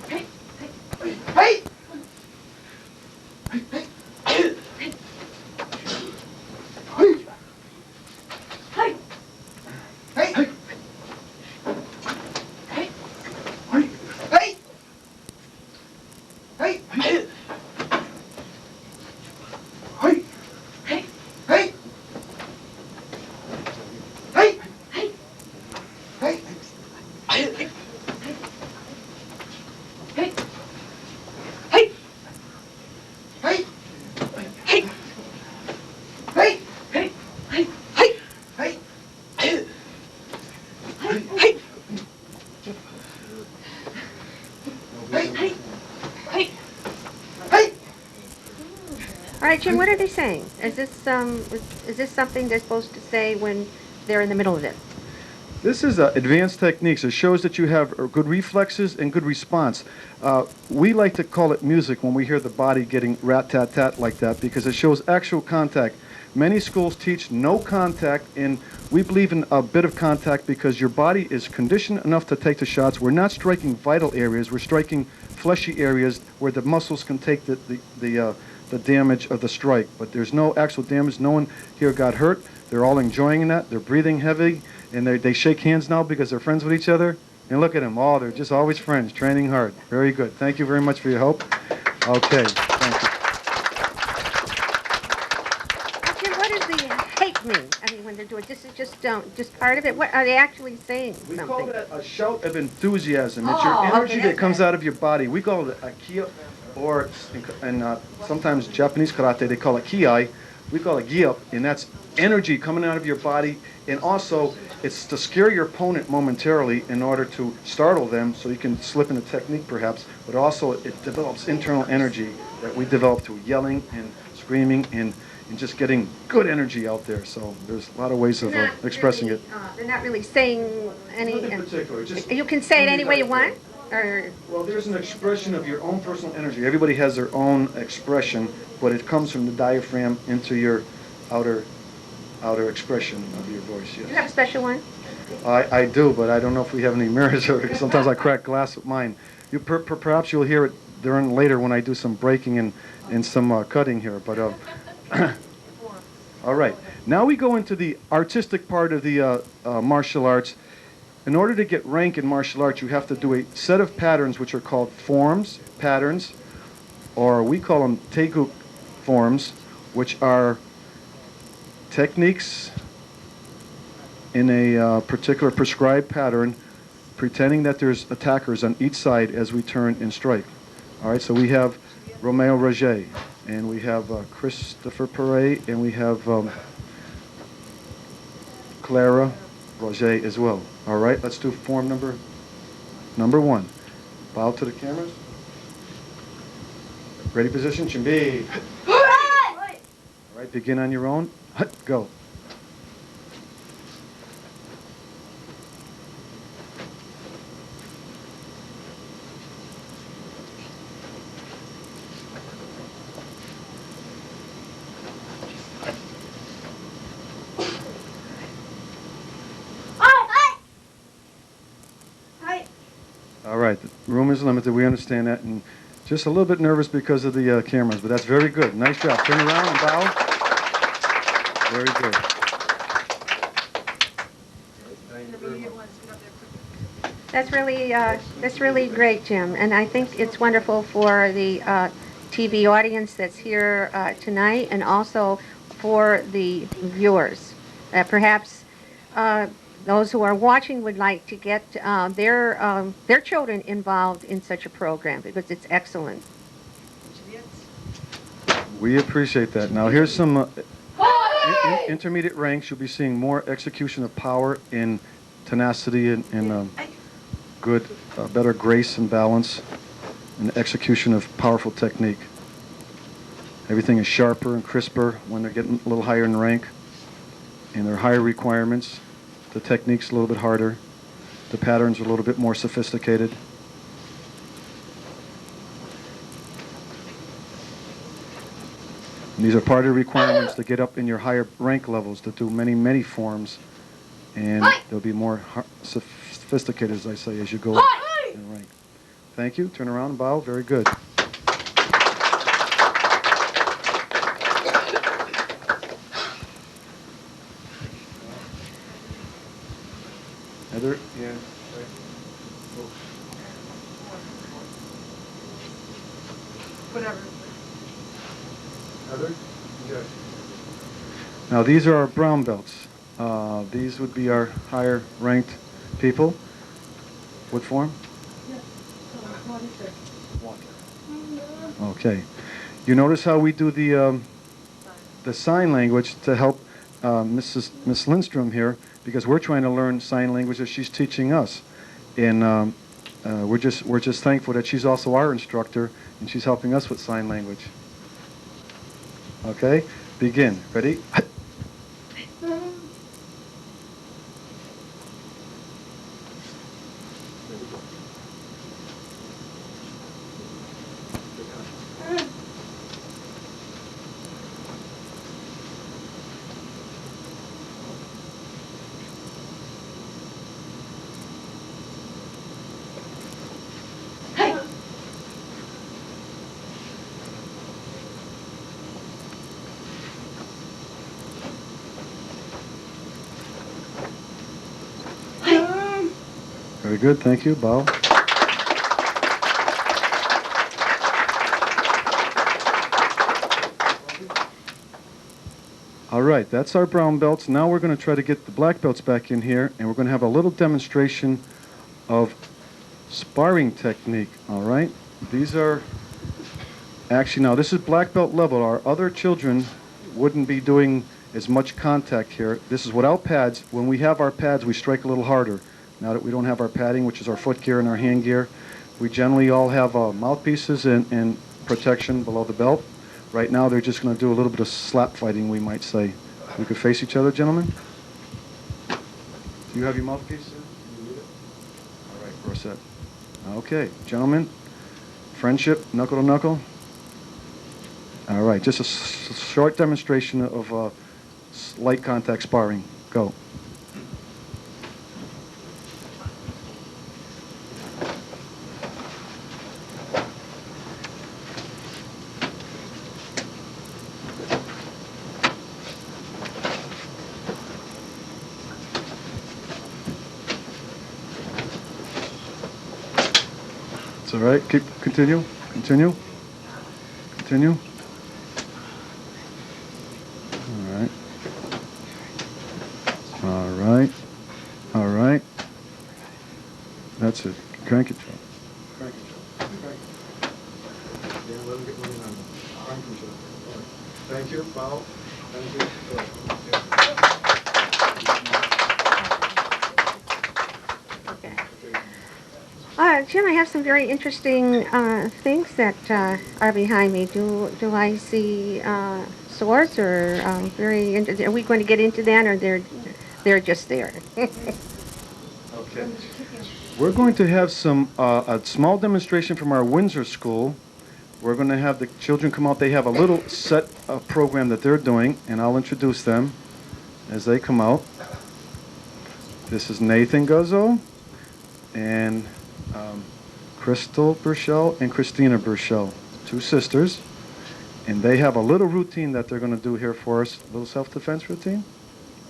Speaker 4: Hey.
Speaker 6: Hey!
Speaker 2: All right, Jim, what are they saying? Is this something they're supposed to say when they're in the middle of it?
Speaker 3: This is advanced techniques. It shows that you have good reflexes and good response. We like to call it music when we hear the body getting rat-tat-tat like that, because it shows actual contact. Many schools teach no contact, and we believe in a bit of contact because your body is conditioned enough to take the shots. We're not striking vital areas. We're striking fleshy areas where the muscles can take the damage of the strike. But there's no actual damage. No one here got hurt. They're all enjoying that. They're breathing heavy, and they shake hands now because they're friends with each other. And look at them. Oh, they're just always friends, training hard. Very good. Thank you very much for your help. Okay. Thank you.
Speaker 2: Jim, what does the hate mean? I mean, when they're doing this is just part of it. What are they actually saying?
Speaker 3: We
Speaker 2: something?
Speaker 3: call that a shout of enthusiasm. It's your energy that comes out of your body. We call it a kia, or in sometimes Japanese karate they call it kiai. We call it gi-up, and that's energy coming out of your body. And also, it's to scare your opponent momentarily in order to startle them, so you can slip into technique perhaps. But also, it develops internal energy that we develop through yelling and screaming and just getting good energy out there. So there's a lot of ways of expressing it.
Speaker 2: They're not really saying any.
Speaker 3: Nothing particular. Just
Speaker 2: You can say it any way you want. Or
Speaker 3: Well, there's an expression of your own personal energy. Everybody has their own expression, but it comes from the diaphragm into your outer expression of your voice,
Speaker 2: do you have a
Speaker 3: yes.
Speaker 2: special one?
Speaker 3: I do, but I don't know if we have any mirrors, or sometimes I crack glass with mine. Perhaps you'll hear it during later when I do some breaking and some cutting here, but all right. Now we go into the artistic part of the martial arts. In order to get rank in martial arts, you have to do a set of patterns which are called forms, patterns, or we call them Tae forms, which are techniques in a particular prescribed pattern, pretending that there's attackers on each side as we turn and strike. All right, so we have Romeo Roger, and we have Christopher Perret, and we have Clara Roger as well. All right, let's do form number one. Bow to the cameras. Ready position, Chimbi. All right, begin on your own. Go. All right, the room is limited. We understand that, and just a little bit nervous because of the cameras, but that's very good. Nice job. Turn around and bow. Very good.
Speaker 2: That's really great, Jim, and I think it's wonderful for the TV audience that's here tonight, and also for the viewers. Perhaps those who are watching would like to get their children involved in such a program because it's excellent.
Speaker 3: We appreciate that. Now here's some intermediate ranks. You'll be seeing more execution of power in tenacity and good, better grace and balance, and execution of powerful technique. Everything is sharper and crisper when they're getting a little higher in rank, and there are higher requirements. The technique's a little bit harder. The patterns are a little bit more sophisticated. And these are part of the requirements to get up in your higher rank levels, to do many, many forms, and they'll be more sophisticated, as I say, as you go up in rank. Thank you. Turn around and bow. Very good. Heather, yeah.
Speaker 4: Whatever.
Speaker 3: Heather? Yes. Now these are our brown belts. These would be our higher ranked people. What form? Okay. You notice how we do the sign language to help Miss Lindstrom here, because we're trying to learn sign language as she's teaching us, and we're just thankful that she's also our instructor and she's helping us with sign language. Okay, begin. Ready? Very good, thank you. Bow. All right, that's our brown belts. Now we're going to try to get the black belts back in here, and we're going to have a little demonstration of sparring technique, all right? These are, actually now this is black belt level. Our other children wouldn't be doing as much contact here. This is without pads. When we have our pads, we strike a little harder. Now that we don't have our padding, which is our foot gear and our hand gear, we generally all have mouthpieces and protection below the belt. Right now, they're just going to do a little bit of slap fighting, we might say. We could face each other, gentlemen. Do you have your mouthpiece? All right, we're set. Okay, gentlemen, friendship, knuckle to knuckle. All right, just a short demonstration of light contact sparring. Go. It's all right. Continue. Continue. Continue. All right. All right. All right. That's it. Crank it, Joe. Crank it, Joe. Crank it. Yeah, let him get running on. Crank it, Joe. All right. Thank you. Foul. Thank you.
Speaker 2: Jim, I have some very interesting things that are behind me. Do I see swords or are we going to get into that, or they're just there?
Speaker 3: Okay. We're going to have a small demonstration from our Windsor school. We're going to have the children come out. They have a little set program that they're doing, and I'll introduce them as they come out. This is Nathan Guzzo and Crystal Burchell and Christina Burchell, two sisters, and they have a little routine that they're going to do here for us, a little self-defense routine.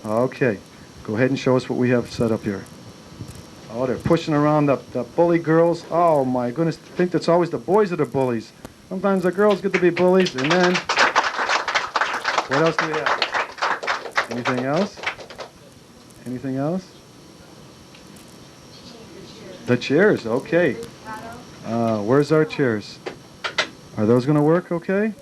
Speaker 3: Okay, go ahead and show us what we have set up here. Oh, they're pushing around the bully girls. Oh my goodness, I think that's always the boys that are bullies. Sometimes the girls get to be bullies, and then, what else do we have? Anything else? Anything else? The chairs, okay. Where's our chairs? Are those going to work okay?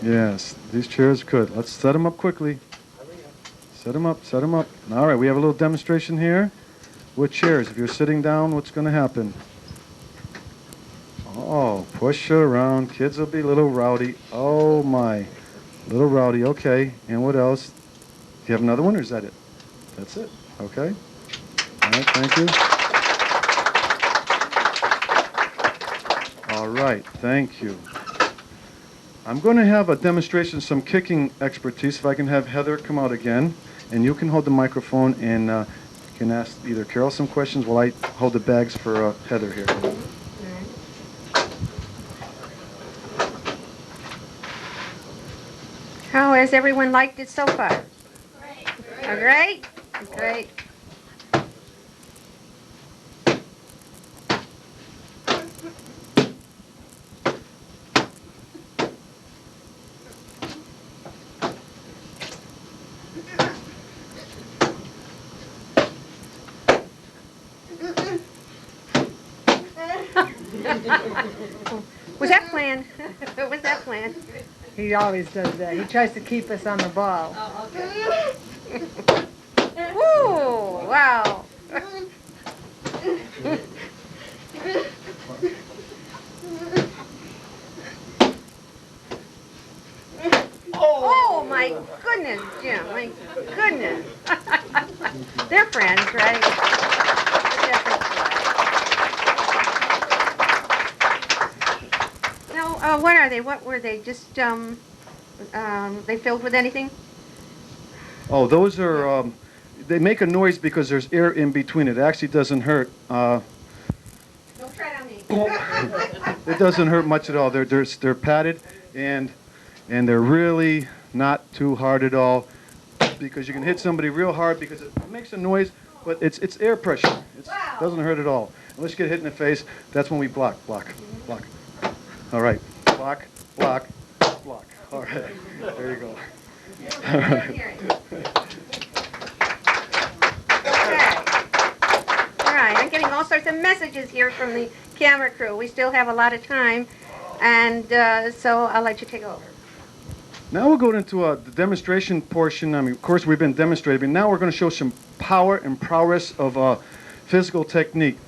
Speaker 3: Yes, these chairs could. Let's set them up quickly. Set them up, set them up. All right, we have a little demonstration here with chairs. If you're sitting down, what's going to happen? Oh, push it around. Kids will be a little rowdy. Oh, my. Little rowdy, okay. And what else? Do you have another one, or is that it? That's it. Okay. All right, thank you. All right, thank you. I'm going to have a demonstration of some kicking expertise. If I can have Heather come out again, and you can hold the microphone and you can ask either Carol some questions while I hold the bags for Heather here.
Speaker 2: How has everyone liked it so far? Great. Great? Great. Was that planned? Was that planned?
Speaker 4: He always does that. He tries to keep us on the ball.
Speaker 2: Oh, okay. Woo! Wow. Oh my goodness, Jim! My goodness. They're friends, right? They're definitely friends. Now, what are they? What were they? Just they filled with anything?
Speaker 3: Oh, those are, they make a noise because there's air in between. It actually doesn't hurt.
Speaker 2: Don't try it on me.
Speaker 3: It doesn't hurt much at all. They're padded, and they're really not too hard at all, because you can hit somebody real hard because it makes a noise, but it's air pressure. It doesn't hurt at all. Unless you get hit in the face, that's when we block. All right, block. All right, there you go. All right.
Speaker 2: All right, I'm getting all sorts of messages here from the camera crew. We still have a lot of time, and so I'll let you take over.
Speaker 3: Now we'll go into the demonstration portion. I mean, of course, we've been demonstrating, but now we're going to show some power and prowess of physical technique.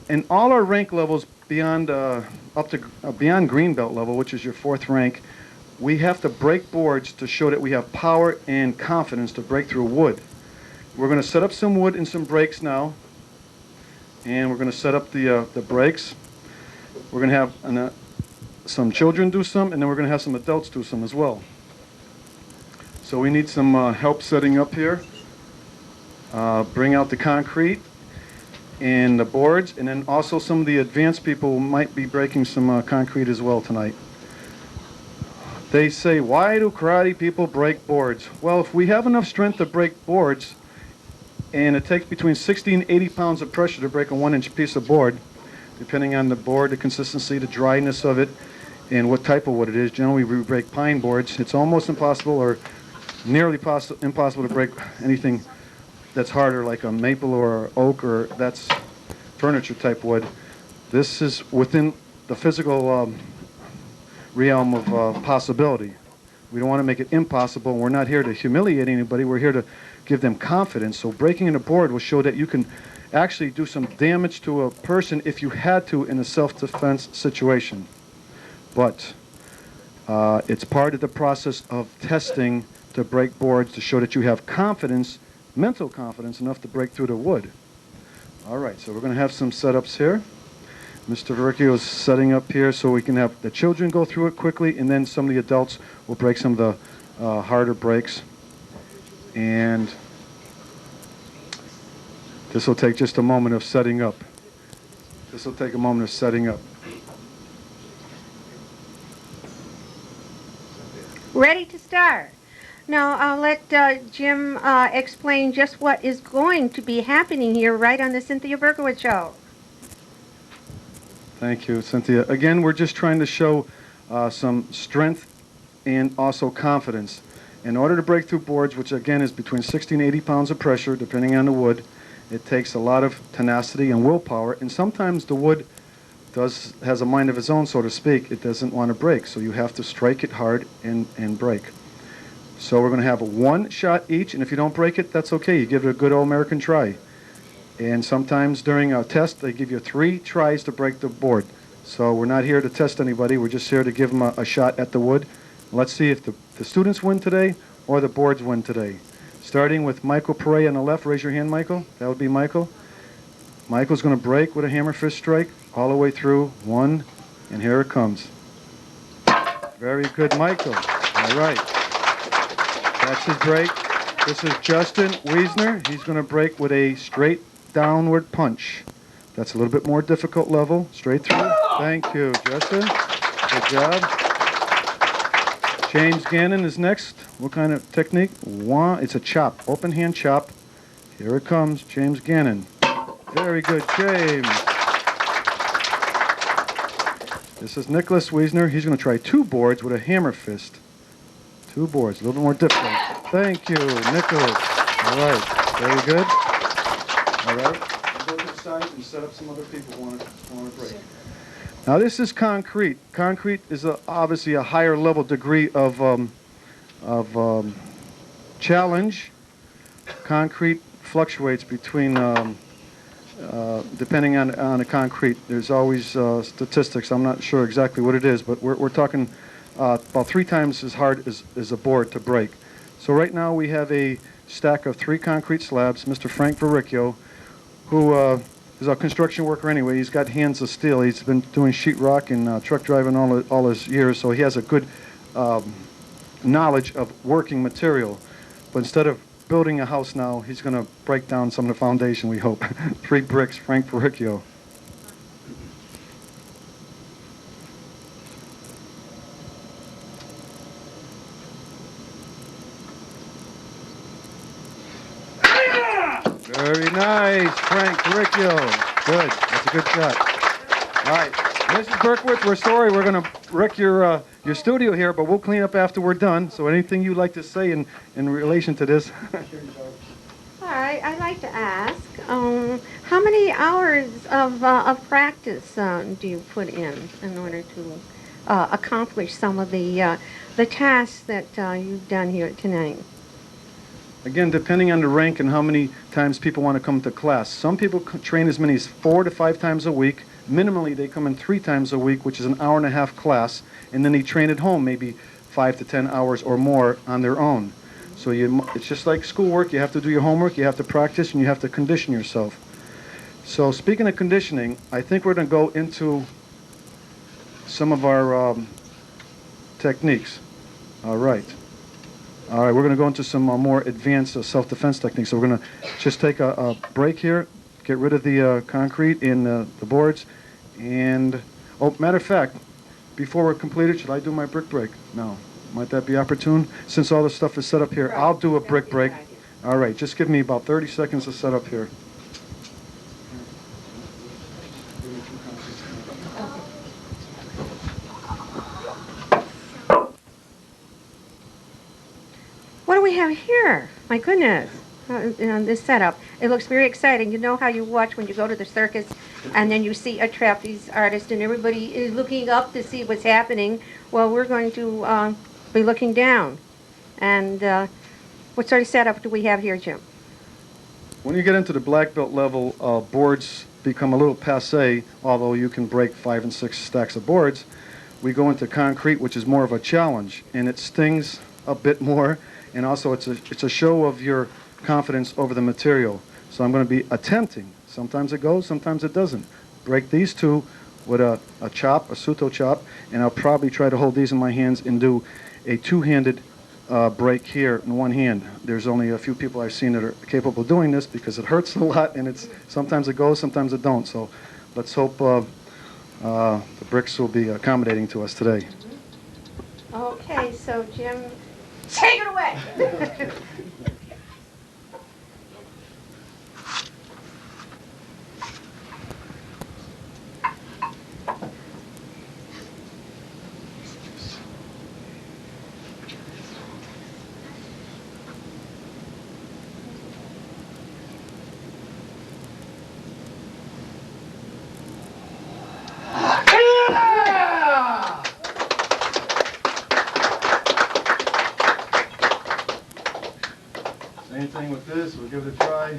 Speaker 3: In all our rank levels beyond beyond green belt level, which is your 4th rank, we have to break boards to show that we have power and confidence to break through wood. We're going to set up some wood and some brakes now. And we're going to set up the brakes. We're going to have some children do some, and then we're going to have some adults do some as well. So we need some help setting up here. Bring out the concrete and the boards, and then also some of the advanced people might be breaking some concrete as well tonight. They say, why do karate people break boards? Well, if we have enough strength to break boards, and it takes between 60 and 80 pounds of pressure to break a 1-inch piece of board, depending on the board, the consistency, the dryness of it, and what type of wood it is. Generally, we break pine boards. It's almost impossible or nearly impossible to break anything that's harder, like a maple or oak, or that's furniture type wood. This is within the physical realm of possibility. We don't want to make it impossible, and we're not here to humiliate anybody. We're here to give them confidence. So breaking in a board will show that you can actually do some damage to a person if you had to in a self-defense situation. But it's part of the process of testing to break boards to show that you have confidence, mental confidence enough to break through the wood. All right, so we're going to have some setups here. Mr. Verricchio is setting up here so we can have the children go through it quickly, and then some of the adults will break some of the harder breaks. And this will take just a moment of setting up. This will take a moment of setting up.
Speaker 2: Ready to start. Now, I'll let Jim explain just what is going to be happening here right on the Cynthia Bercowetz Show.
Speaker 3: Thank you, Cynthia. Again, we're just trying to show some strength and also confidence. In order to break through boards, which again is between 60 and 80 pounds of pressure, depending on the wood, it takes a lot of tenacity and willpower, and sometimes the wood has a mind of its own, so to speak. It doesn't want to break, so you have to strike it hard and break. So we're going to have one shot each, and if you don't break it, that's okay. You give it a good old American try. And sometimes during a test, they give you 3 tries to break the board. So we're not here to test anybody. We're just here to give them a shot at the wood. Let's see if the students win today or the boards win today. Starting with Michael Perea on the left. Raise your hand, Michael. That would be Michael. Michael's going to break with a hammer fist strike all the way through. 1, and here it comes. Very good, Michael. All right. That's his break. This is Justin Wiesner. He's going to break with a straight downward punch. That's a little bit more difficult level. Straight through. Thank you, Justin. Good job. James Gannon is next. What kind of technique? It's a chop. Open hand chop. Here it comes. James Gannon. Very good, James. This is Nicholas Wiesner. He's going to try 2 boards with a hammer fist. 2 boards. A little bit more difficult. Thank you, Nicholas. All right. Very good. All right. Go to the side and set up some other people who want to break. Now this is concrete. Concrete is obviously a higher level degree of challenge. Concrete fluctuates between, depending on the concrete. There's always statistics. I'm not sure exactly what it is, but we're talking about 3 times as hard as a board to break. So right now we have a stack of 3 concrete slabs. Mr. Frank Verricchio, who is a construction worker anyway. He's got hands of steel. He's been doing sheetrock and truck driving all his years, so he has a good knowledge of working material. But instead of building a house now, he's going to break down some of the foundation, we hope. 3 bricks, Frank Verricchio. Very nice, Frank Verricchio. Good. That's a good shot. All right. Mrs. Bercowetz, we're sorry we're going to wreck your studio here, but we'll clean up after we're done. So anything you'd like to say in relation to this?
Speaker 2: All right. I'd like to ask, how many hours of practice do you put in order to accomplish some of the tasks that you've done here tonight?
Speaker 3: Again, depending on the rank and how many times people want to come to class. Some people train as many as 4 to 5 times a week. Minimally, they come in 3 times a week, which is an hour-and-a-half class, and then they train at home maybe 5 to 10 hours or more on their own. So it's just like schoolwork. You have to do your homework, you have to practice, and you have to condition yourself. So speaking of conditioning, I think we're going to go into some of our techniques. All right. All right, we're going to go into some more advanced self-defense techniques. So we're going to just take a break here, get rid of the concrete and the boards. And, oh, matter of fact, before we're completed, should I do my brick break? No. Might that be opportune? Since all the stuff is set up here, I'll do a brick break. All right, just give me about 30 seconds to set up here.
Speaker 2: What do we have here? My goodness. This setup. It looks very exciting. You know how you watch when you go to the circus and then you see a trapeze artist and everybody is looking up to see what's happening? Well, we're going to be looking down. And what sort of setup do we have here, Jim?
Speaker 3: When you get into the black belt level, boards become a little passé, although you can break 5 and 6 stacks of boards. We go into concrete, which is more of a challenge, and it stings a bit more, and also it's a show of your confidence over the material. So I'm going to be attempting. Sometimes it goes, sometimes it doesn't. Break these two with a chop, a suto chop, and I'll probably try to hold these in my hands and do a two-handed break here in one hand. There's only a few people I've seen that are capable of doing this because it hurts a lot, and sometimes it goes, sometimes it don't. So let's hope the bricks will be accommodating to us today.
Speaker 2: Okay, so Jim, take it away.
Speaker 3: Same thing with this, we'll give it a try.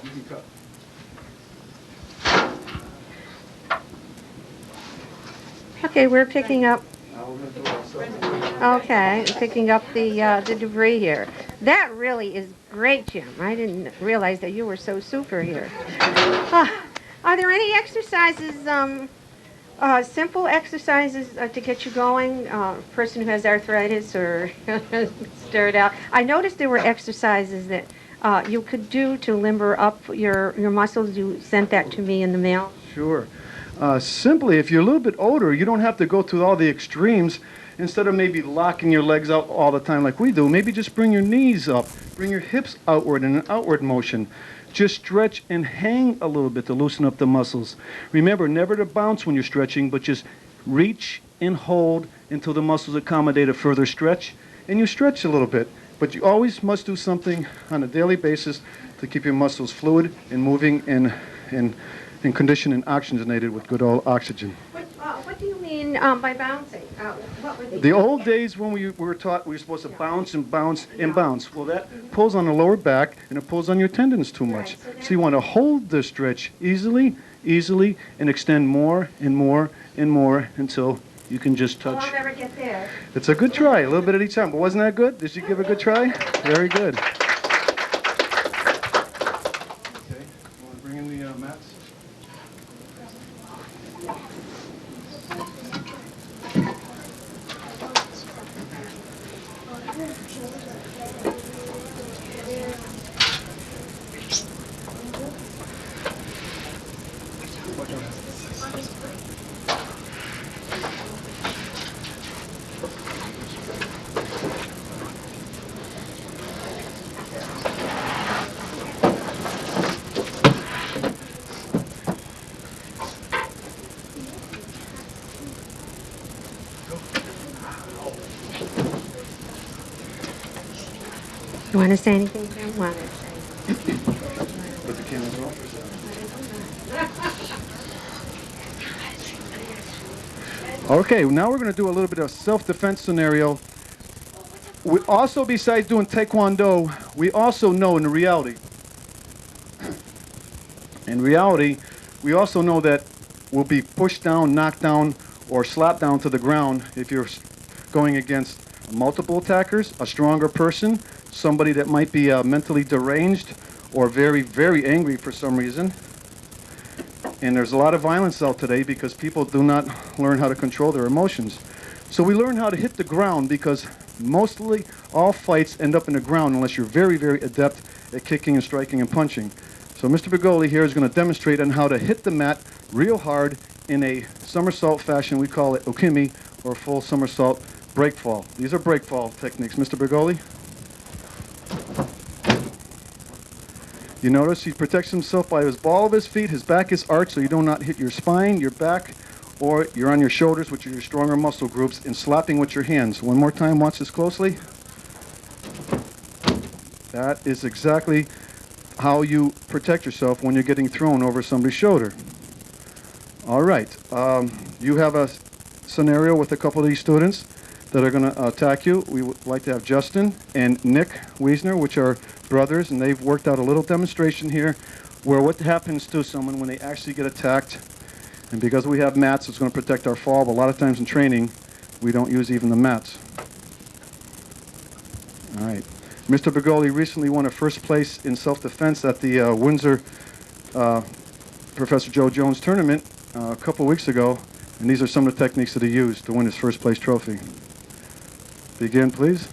Speaker 3: Easy cut.
Speaker 2: Okay, we're picking up.
Speaker 3: Now we're going to do ourselves.
Speaker 2: Okay, picking up the debris here. That really is great, Jim. I didn't realize that you were so super here. Are there any exercises, simple exercises to get you going? Person who has arthritis or stirred out. I noticed there were exercises that you could do to limber up your muscles. You sent that to me in the mail.
Speaker 3: Sure. Simply, if you're a little bit older, you don't have to go to all the extremes. Instead of maybe locking your legs out all the time like we do, maybe just bring your knees up, bring your hips outward in an outward motion. Just stretch and hang a little bit to loosen up the muscles. Remember, never to bounce when you're stretching, but just reach and hold until the muscles accommodate a further stretch, and you stretch a little bit. But you always must do something on a daily basis to keep your muscles fluid and moving and conditioned and oxygenated with good old oxygen.
Speaker 2: What do you mean by bouncing? What were
Speaker 3: The old days when we were taught we were supposed to bounce and bounce and bounce. Well, that pulls on the lower back and it pulls on your tendons too much. So you want to hold the stretch easily, and extend more and more and more until you can just touch.
Speaker 2: I'll never get there.
Speaker 3: It's a good try, a little bit at each time. But wasn't that good? Did you give a good try? Very good. Okay, you want to bring in the mats?
Speaker 2: You want to say anything, Jim? Want to say?
Speaker 3: Put the cameras off. Okay, now we're going to do a little bit of self-defense scenario. We also, besides doing Tae Kwon Do, we also know in reality, we also know that we'll be pushed down, knocked down, or slapped down to the ground if you're going against multiple attackers, a stronger person, somebody that might be mentally deranged or very, very angry for some reason. And there's a lot of violence out today because people do not learn how to control their emotions. So we learn how to hit the ground because mostly all fights end up in the ground unless you're very, very adept at kicking and striking and punching. So Mr. Bergoli here is going to demonstrate on how to hit the mat real hard in a somersault fashion. We call it okimi, or full somersault break fall. These are break fall techniques. Mr. Bergoli? You notice he protects himself by his ball of his feet. His back is arched so you do not hit your spine, your back, or you're on your shoulders, which are your stronger muscle groups, and slapping with your hands. One more time, watch this closely. That is exactly how you protect yourself when you're getting thrown over somebody's shoulder. All right, you have a scenario with a couple of these students that are going to attack you. We would like to have Justin and Nick Wiesner, which are brothers, and they've worked out a little demonstration here where what happens to someone when they actually get attacked. And because we have mats, it's going to protect our fall, but a lot of times in training, we don't use even the mats. All right. Mr. Bergoli recently won a first place in self-defense at the Windsor Professor Joe Jones tournament a couple weeks ago, and these are some of the techniques that he used to win his first place trophy. Begin, please.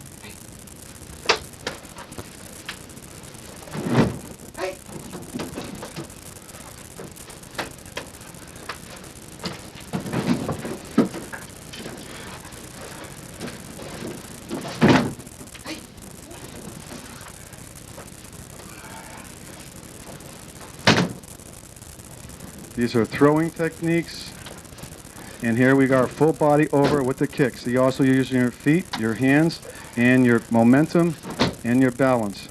Speaker 3: These are throwing techniques. And here we got our full body over with the kicks. So you also using your feet, your hands, and your momentum and your balance.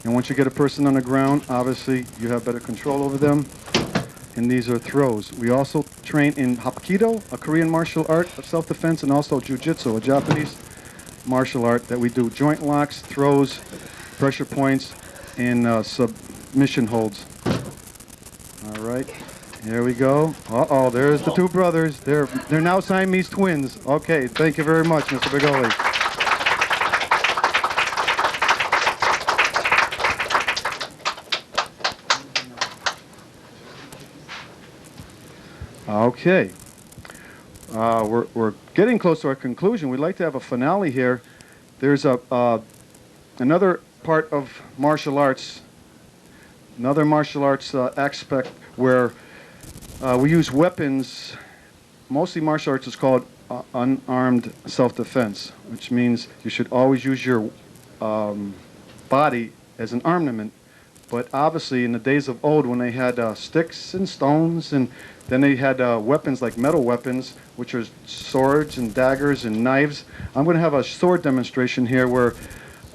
Speaker 3: And once you get a person on the ground, obviously you have better control over them. And these are throws. We also train in Hapkido, a Korean martial art of self-defense, and also Jiu-Jitsu, a Japanese martial art that we do joint locks, throws, pressure points, and submission holds. All right. Here we go. Uh-oh, there's the two brothers. They're now Siamese twins. Okay, thank you very much, Mr. Bergoli. Okay. We're getting close to our conclusion. We'd like to have a finale here. There's another part of martial arts, another martial arts aspect where we use weapons. Mostly martial arts is called unarmed self-defense, which means you should always use your body as an armament. But obviously in the days of old when they had sticks and stones, and then they had weapons like metal weapons, which are swords and daggers and knives. I'm going to have a sword demonstration here where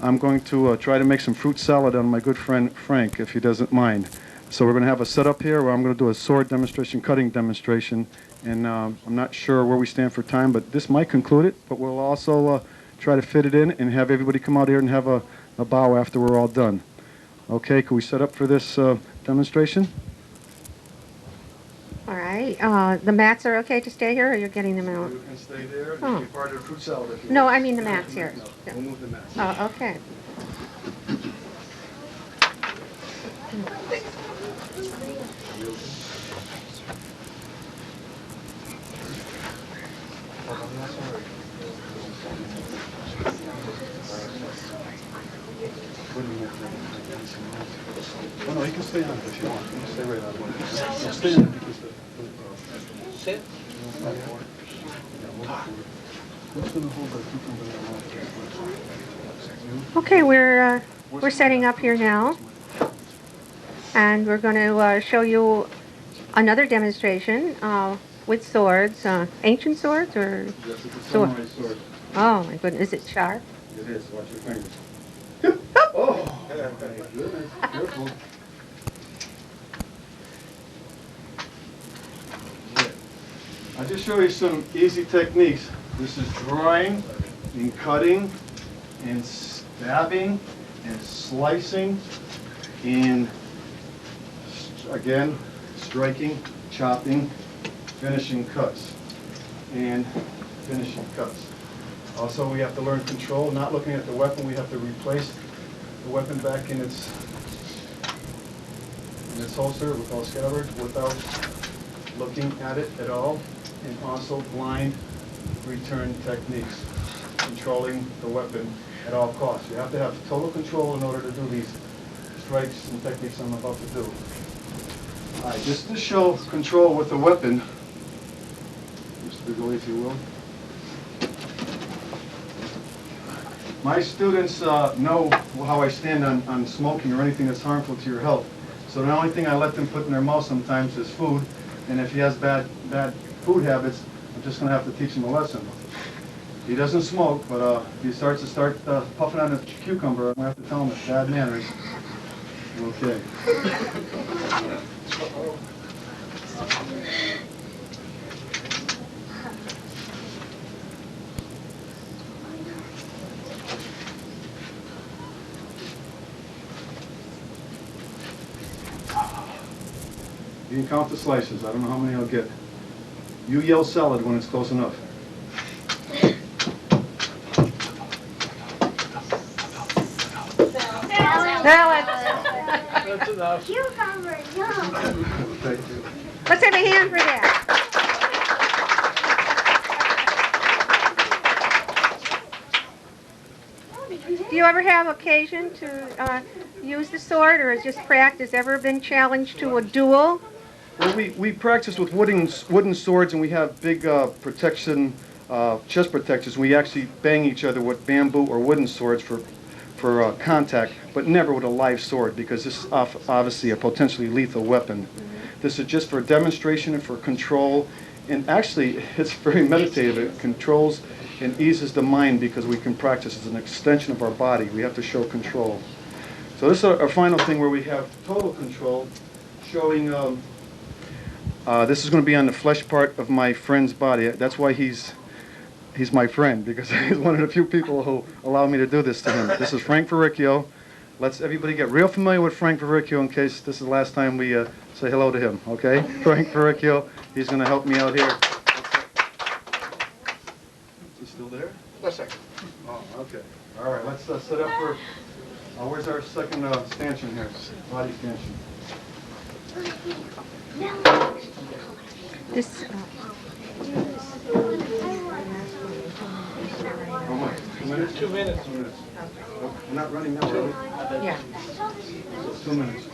Speaker 3: I'm going to try to make some fruit salad on my good friend Frank, if he doesn't mind. So we're going to have a setup here where I'm going to do a sword demonstration, cutting demonstration, and I'm not sure where we stand for time, but this might conclude it, but we'll also try to fit it in and have everybody come out here and have a bow after we're all done. Okay, can we set up for this demonstration?
Speaker 2: All right. The mats are okay to stay here, or you're getting them out?
Speaker 3: You can stay there.
Speaker 2: Oh.
Speaker 3: Be part of the fruit salad if you
Speaker 2: No,
Speaker 3: want.
Speaker 2: I mean the mats here.
Speaker 3: No, we'll move the mats.
Speaker 2: Oh, okay.
Speaker 3: Oh, no, you can stay on it if you want. You can stay right on it. No, stay on it because
Speaker 6: Sit.
Speaker 2: Okay, we're setting up here now, and we're going to show you another demonstration with swords, ancient swords or
Speaker 3: Yes, it's a
Speaker 2: sword.
Speaker 3: samurai sword.
Speaker 2: Oh my goodness, is it sharp?
Speaker 3: It is. Watch your fingers. Oh, my goodness. Careful. I'll just show you some easy techniques. This is drawing and cutting and stabbing and slicing and again striking, chopping, finishing cuts and finishing cuts. Also, we have to learn control, not looking at the weapon. We have to replace the weapon back in its holster without scabbard, without looking at it at all, and also blind return techniques, controlling the weapon at all costs. You have to have total control in order to do these strikes and techniques I'm about to do. All right, just to show control with the weapon, Mr. Bigley, if you will. My students know how I stand on smoking or anything that's harmful to your health. So the only thing I let them put in their mouth sometimes is food. And if he has bad food habits, I'm just going to have to teach him a lesson. He doesn't smoke, but if he starts puffing on a cucumber, I'm going to have to tell him it's bad manners. Okay. You can count the slices. I don't know how many I'll get. You yell salad when it's close enough.
Speaker 2: Salad.
Speaker 6: That's enough.
Speaker 5: Cucumber, yum.
Speaker 3: Thank you.
Speaker 2: Let's have a hand for that. Do you ever have occasion to use the sword, or has just practice ever been challenged to a duel?
Speaker 3: Well, we practice with wooden swords, and we have big protection, chest protectors. We actually bang each other with bamboo or wooden swords for contact, but never with a live sword, because this is obviously a potentially lethal weapon. This is just for demonstration and for control, and actually it's very meditative. It controls and eases the mind because we can practice as an extension of our body. We have to show control. So this is our final thing where we have total control, showing this is going to be on the flesh part of my friend's body. That's why he's my friend, because he's one of the few people who allow me to do this to him. This is Frank Verricchio. Let's everybody get real familiar with Frank Verricchio in case this is the last time we say hello to him, okay? Frank Verricchio, he's going to help me out here. Is he still there?
Speaker 6: Yes, sir.
Speaker 3: Oh, okay. All right, let's set up for, where's our second stanchion here? Body stanchion.
Speaker 2: This.
Speaker 3: How much? 2 minutes?
Speaker 6: 2 minutes.
Speaker 3: 2 minutes. Oh, we're not running now, are we?
Speaker 2: Yeah.
Speaker 3: So 2 minutes.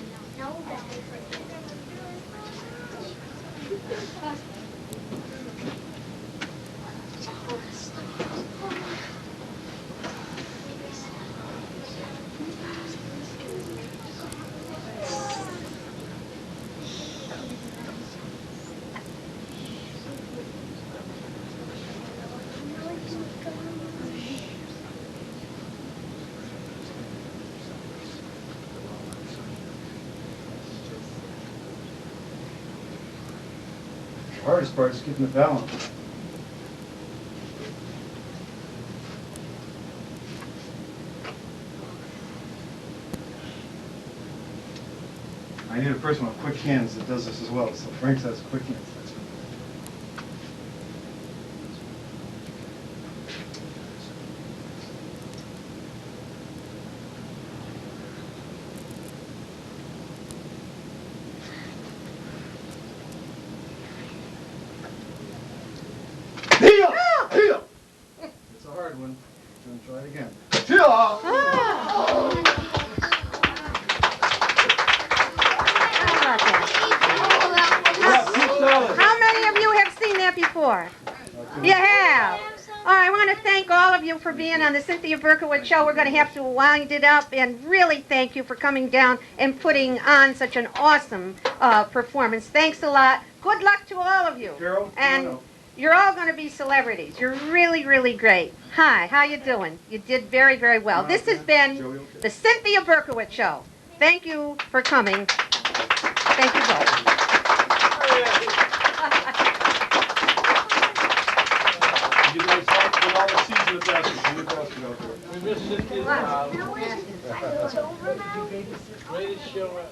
Speaker 3: The hardest part is keeping the balance. I need a person with quick hands that does this as well. So Frank has quick hands. That's good. It's a hard one. I'm gonna try it again.
Speaker 2: How many of you have seen that before? You have. All right, I want to thank all of you for being on the Cynthia Bercowetz Show. We're going to have to wind it up, and really thank you for coming down and putting on such an awesome performance. Thanks a lot. Good luck to all of you.
Speaker 3: Carol,
Speaker 2: and you're all going to be celebrities. You're really, really great. Hi, how you doing? You did very, very well. This has been the Cynthia Bercowetz Show. Thank you for coming. Thank you both.
Speaker 6: with all the seasoned athletes. You're the basket out there. We miss Cynthia's
Speaker 5: No, it's over now.
Speaker 6: greatest show ever.